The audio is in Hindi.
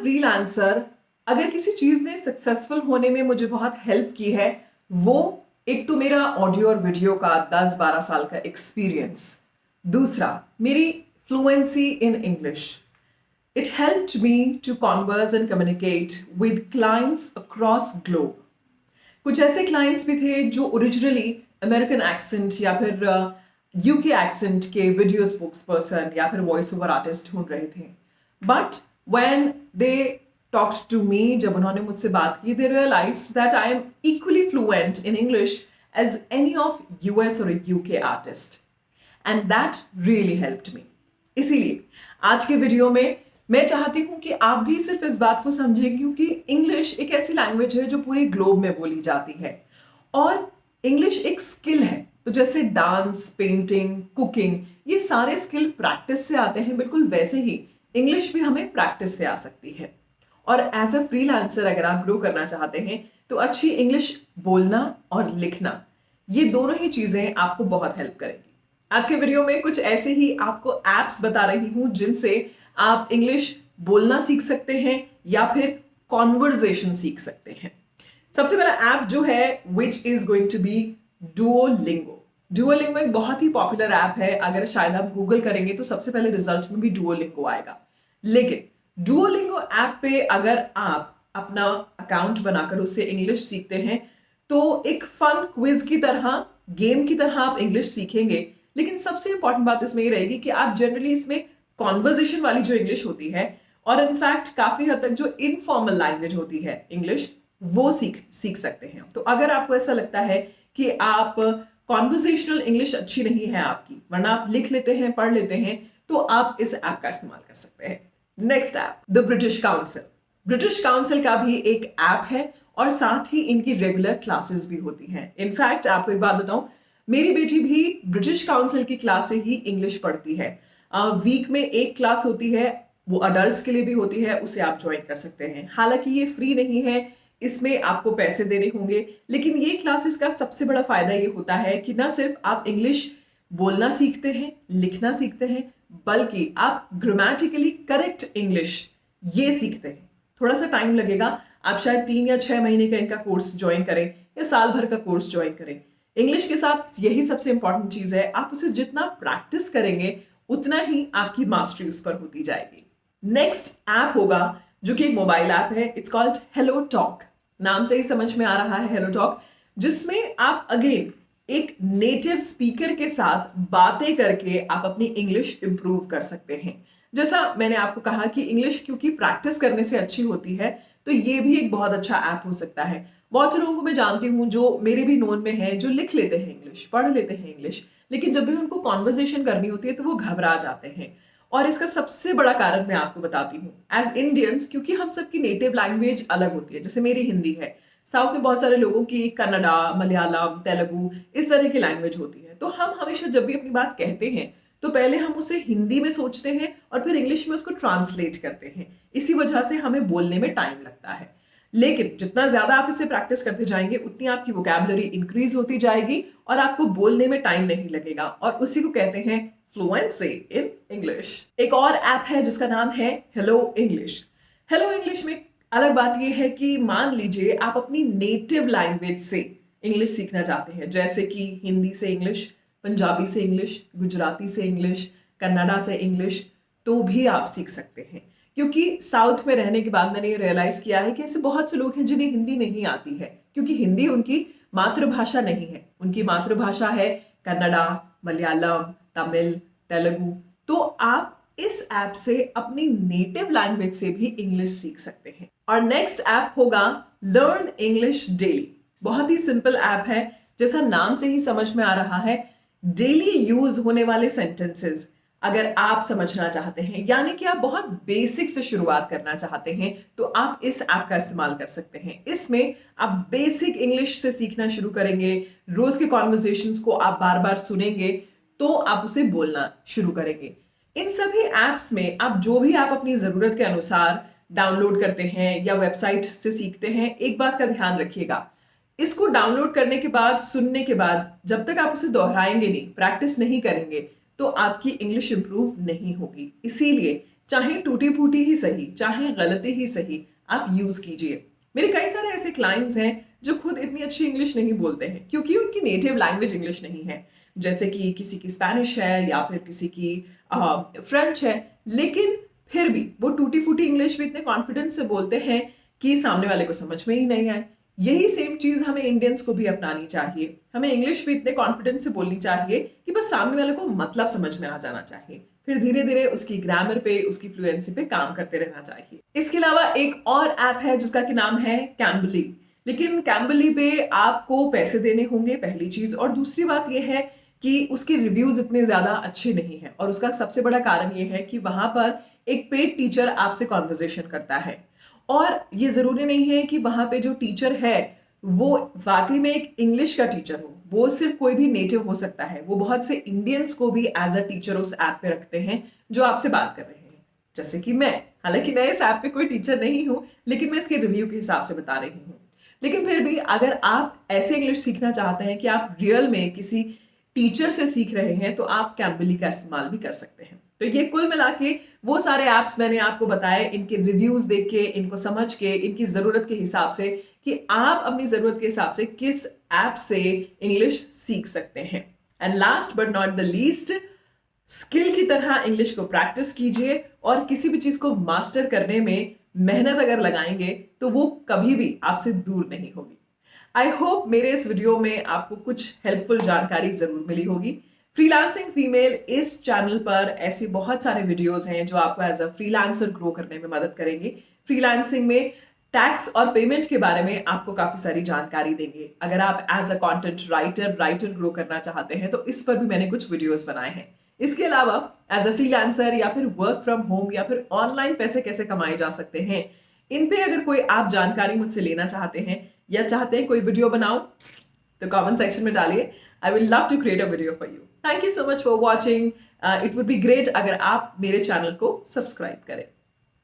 फ्रीलांसर अगर किसी चीज ने सक्सेसफुल होने में मुझे बहुत हेल्प की है, वो एक तो मेरा ऑडियो और वीडियो का 10-12 साल का एक्सपीरियंस। दूसरा, मेरी fluency in English. It helped me to converse and communicate with clients across globe. कुछ ऐसे क्लाइंट्स भी थे जो ओरिजिनली अमेरिकन एक्सेंट या फिर यूके एक्सेंट के वीडियो स्पोक्स पर्सन या फिर वॉइस ओवर आर्टिस्ट ढूंढ रहे थे। But when they talked to me, जब उन्होंने मुझसे बात की, they realised that I am equally fluent in English as any of US or UK artist, and that really helped me. इसीलिए आज के वीडियो में मैं चाहती हूं कि आप भी सिर्फ इस बात को समझें, क्योंकि इंग्लिश एक ऐसी लैंग्वेज है जो पूरे ग्लोब में बोली जाती है और इंग्लिश एक स्किल है। तो जैसे डांस, पेंटिंग, कुकिंग, ये सारे स्किल प्रैक्टिस से आते हैं, बिल्कुल वैसे ही इंग्लिश भी हमें प्रैक्टिस से आ सकती है। और एज अ फ्रीलांसर अगर आप ग्रो करना चाहते हैं तो अच्छी इंग्लिश बोलना और लिखना, ये दोनों ही चीजें आपको बहुत हेल्प करेंगी। आज के वीडियो में कुछ ऐसे ही आपको एप्स बता रही हूं जिनसे आप इंग्लिश बोलना सीख सकते हैं या फिर कॉन्वर्जेशन सीख सकते हैं। सबसे पहला ऐप जो है which is going to be Duolingo. Duolingo एक बहुत ही पॉपुलर ऐप है। अगर शायद आप गूगल करेंगे तो सबसे पहले रिजल्ट में भी डुओलिंगो आएगा। लेकिन डुओलिंगो ऐप पे अगर आप अपना अकाउंट बनाकर उससे इंग्लिश सीखते हैं तो एक फन क्विज की तरह, गेम की तरह आप इंग्लिश सीखेंगे। लेकिन सबसे इंपॉर्टेंट बात इसमें ये रहेगी कि आप जनरली इसमें कॉन्वर्जेशन वाली जो इंग्लिश होती है और इनफैक्ट काफी हद तक जो इनफॉर्मल लैंग्वेज होती है इंग्लिश, वो सीख सकते हैं। तो अगर आपको ऐसा लगता है कि आप कॉन्वर्जेशनल इंग्लिश अच्छी नहीं है आपकी, वरना आप लिख लेते हैं, पढ़ लेते हैं, तो आप इस ऐप का इस्तेमाल कर सकते हैं। Next app, the British council. British council का भी एक ऐप है और साथ ही इनकी रेगुलर क्लासेस भी होती हैं। इनफैक्ट आपको एक बात बताऊं, मेरी बेटी भी ब्रिटिश काउंसिल की क्लास से ही इंग्लिश पढ़ती है। वीक में एक क्लास होती है, वो अडल्ट्स के लिए भी होती है, उसे आप ज्वाइन कर सकते हैं। हालांकि ये फ्री नहीं है, इसमें आपको पैसे देने होंगे, लेकिन ये क्लासेस का सबसे बड़ा फायदा ये होता है कि ना सिर्फ आप इंग्लिश बोलना सीखते हैं, लिखना सीखते हैं, बल्कि आप ग्रामेटिकली करेक्ट इंग्लिश ये सीखते हैं। थोड़ा सा टाइम लगेगा, आप शायद 3 या 6 महीने का इनका कोर्स ज्वाइन करें या साल भर का कोर्स ज्वाइन करें। इंग्लिश के साथ यही सबसे इंपॉर्टेंट चीज है, आप उसे जितना प्रैक्टिस करेंगे उतना ही आपकी मास्टरी उस पर होती जाएगी। नेक्स्ट ऐप होगा जो कि एक मोबाइल ऐप है, इट्स कॉल्ड हेलो टॉक। नाम से ही समझ में आ रहा है हेलो टॉक, जिसमें आप अगेन एक नेटिव स्पीकर के साथ बातें करके आप अपनी इंग्लिश इंप्रूव कर सकते हैं। जैसा मैंने आपको कहा कि इंग्लिश क्योंकि प्रैक्टिस करने से अच्छी होती है, तो ये भी एक बहुत अच्छा ऐप हो सकता है। बहुत से लोगों को मैं जानती हूँ जो मेरे भी नोन में हैं, जो लिख लेते हैं इंग्लिश, पढ़ लेते हैं इंग्लिश, लेकिन जब भी उनको कॉन्वर्जेशन करनी होती है तो वो घबरा जाते हैं। और इसका सबसे बड़ा कारण मैं आपको बताती हूँ। एज इंडियंस, क्योंकि हम सबकी नेटिव लैंग्वेज अलग होती है, जैसे मेरी हिंदी है, साउथ में बहुत सारे लोगों की कन्नड़ा, मलयालम, तेलुगु, इस तरह की लैंग्वेज होती है। तो हम हमेशा जब भी अपनी बात कहते हैं तो पहले हम उसे हिंदी में सोचते हैं और फिर इंग्लिश में उसको ट्रांसलेट करते हैं। इसी वजह से हमें बोलने में टाइम लगता है। लेकिन जितना ज्यादा आप इसे प्रैक्टिस करते जाएंगे उतनी आपकी वोकैबुलरी इंक्रीज होती जाएगी और आपको बोलने में टाइम नहीं लगेगा, और उसी को कहते हैं फ्लुएंसी इन इंग्लिश। एक और ऐप है जिसका नाम है हेलो इंग्लिश। हेलो इंग्लिश में अलग बात यह है कि मान लीजिए आप अपनी नेटिव लैंग्वेज से इंग्लिश सीखना चाहते हैं, जैसे कि हिंदी से इंग्लिश, पंजाबी से इंग्लिश, गुजराती से इंग्लिश, कन्नड़ा से इंग्लिश, तो भी आप सीख सकते हैं। क्योंकि साउथ में रहने के बाद मैंने ये रियलाइज किया है कि ऐसे बहुत से लोग हैं जिन्हें हिंदी नहीं आती है, क्योंकि हिंदी उनकी मातृभाषा नहीं है। उनकी मातृभाषा है कन्नड़ा, मलयालम, तमिल, तेलुगु। तो आप इस ऐप से अपनी नेटिव लैंग्वेज से भी इंग्लिश सीख सकते हैं। और नेक्स्ट ऐप होगा लर्न इंग्लिश डेली। बहुत ही सिंपल ऐप है, जैसा नाम से ही समझ में आ रहा है, डेली यूज होने वाले सेंटेंसेस अगर आप समझना चाहते हैं, यानी कि आप बहुत बेसिक से शुरुआत करना चाहते हैं, तो आप इस ऐप का इस्तेमाल कर सकते हैं। इसमें आप बेसिक इंग्लिश से सीखना शुरू करेंगे, रोज के कॉन्वर्सेशंस को आप बार बार सुनेंगे तो आप उसे बोलना शुरू करेंगे। इन सभी ऐप्स में आप जो भी आप अपनी जरूरत के अनुसार डाउनलोड करते हैं या वेबसाइट से सीखते हैं, एक बात का ध्यान रखिएगा, इसको डाउनलोड करने के बाद, सुनने के बाद, जब तक आप उसे दोहराएंगे नहीं, प्रैक्टिस नहीं करेंगे, तो आपकी इंग्लिश इंप्रूव नहीं होगी। इसीलिए चाहे टूटी फूटी ही सही, चाहे गलती ही सही, आप यूज कीजिए। मेरे कई सारे ऐसे क्लाइंट्स हैं जो खुद इतनी अच्छी इंग्लिश नहीं बोलते हैं क्योंकि उनकी नेटिव लैंग्वेज इंग्लिश नहीं है। जैसे कि किसी की स्पेनिश है या फिर किसी की फ्रेंच है, लेकिन फिर भी वो टूटी फूटी इंग्लिश में इतने कॉन्फिडेंस से बोलते हैं कि सामने वाले को समझ में ही नहीं आए। यही सेम चीज हमें इंडियंस को भी अपनानी चाहिए। हमें इंग्लिश भी इतने कॉन्फिडेंस से बोलनी चाहिए कि बस सामने वाले को मतलब समझ में आ जाना चाहिए। फिर धीरे धीरे उसकी ग्रामर पे, उसकी फ्लुएंसी पे काम करते रहना चाहिए। इसके अलावा एक और ऐप है जिसका कि नाम है कैम्बली। लेकिन कैम्बली पे आपको पैसे देने होंगे, पहली चीज। और दूसरी बात यह है कि उसके रिव्यूज इतने ज्यादा अच्छे नहीं है, और उसका सबसे बड़ा कारण यह है कि वहां पर एक पेड टीचर आपसे कॉन्वर्जेशन करता है। और ये जरूरी नहीं है कि वहां पे जो टीचर है वो वाकई में एक इंग्लिश का टीचर हो, वो सिर्फ कोई भी नेटिव हो सकता है। वो बहुत से इंडियंस को भी एज अ टीचर उस ऐप पे रखते हैं जो आपसे बात कर रहे हैं, जैसे कि मैं। हालांकि मैं इस ऐप पे कोई टीचर नहीं हूं, लेकिन मैं इसके रिव्यू के हिसाब से बता रही हूँ। लेकिन फिर भी अगर आप ऐसे इंग्लिश सीखना चाहते हैं कि आप रियल में किसी टीचर से सीख रहे हैं, तो आप कैम्बली का इस्तेमाल भी कर सकते हैं। तो ये कुल मिला के वो सारे ऐप्स मैंने आपको बताए, इनके रिव्यूज देख के, इनको समझ के, इनकी जरूरत के हिसाब से कि आप अपनी जरूरत के हिसाब से किस ऐप से इंग्लिश सीख सकते हैं। And last but not the least, skill की तरह इंग्लिश को प्रैक्टिस कीजिए, और किसी भी चीज को मास्टर करने में मेहनत अगर लगाएंगे तो वो कभी भी आपसे दूर नहीं होगी। आई होप मेरे इस वीडियो में आपको कुछ हेल्पफुल जानकारी जरूर मिली होगी। फ्रीलांसिंग फीमेल इस चैनल पर ऐसे बहुत सारे वीडियोस हैं जो आपको एज अ फ्रीलांसर ग्रो करने में मदद करेंगे। फ्रीलांसिंग में टैक्स और पेमेंट के बारे में आपको काफी सारी जानकारी देंगे। अगर आप as a content writer grow करना चाहते हैं तो इस पर भी मैंने कुछ वीडियोस बनाए हैं। इसके अलावा एज अ फ्रीलांसर या फिर वर्क फ्रॉम होम या फिर ऑनलाइन पैसे कैसे कमाए जा सकते हैं, इन पे अगर कोई आप जानकारी मुझसे लेना चाहते हैं या चाहते हैं कोई वीडियो बनाओ, तो कमेंट सेक्शन में डालिए। I will love to create a video for you. Thank you so much for watching. It would be great अगर आप मेरे चैनल को सब्सक्राइब करें।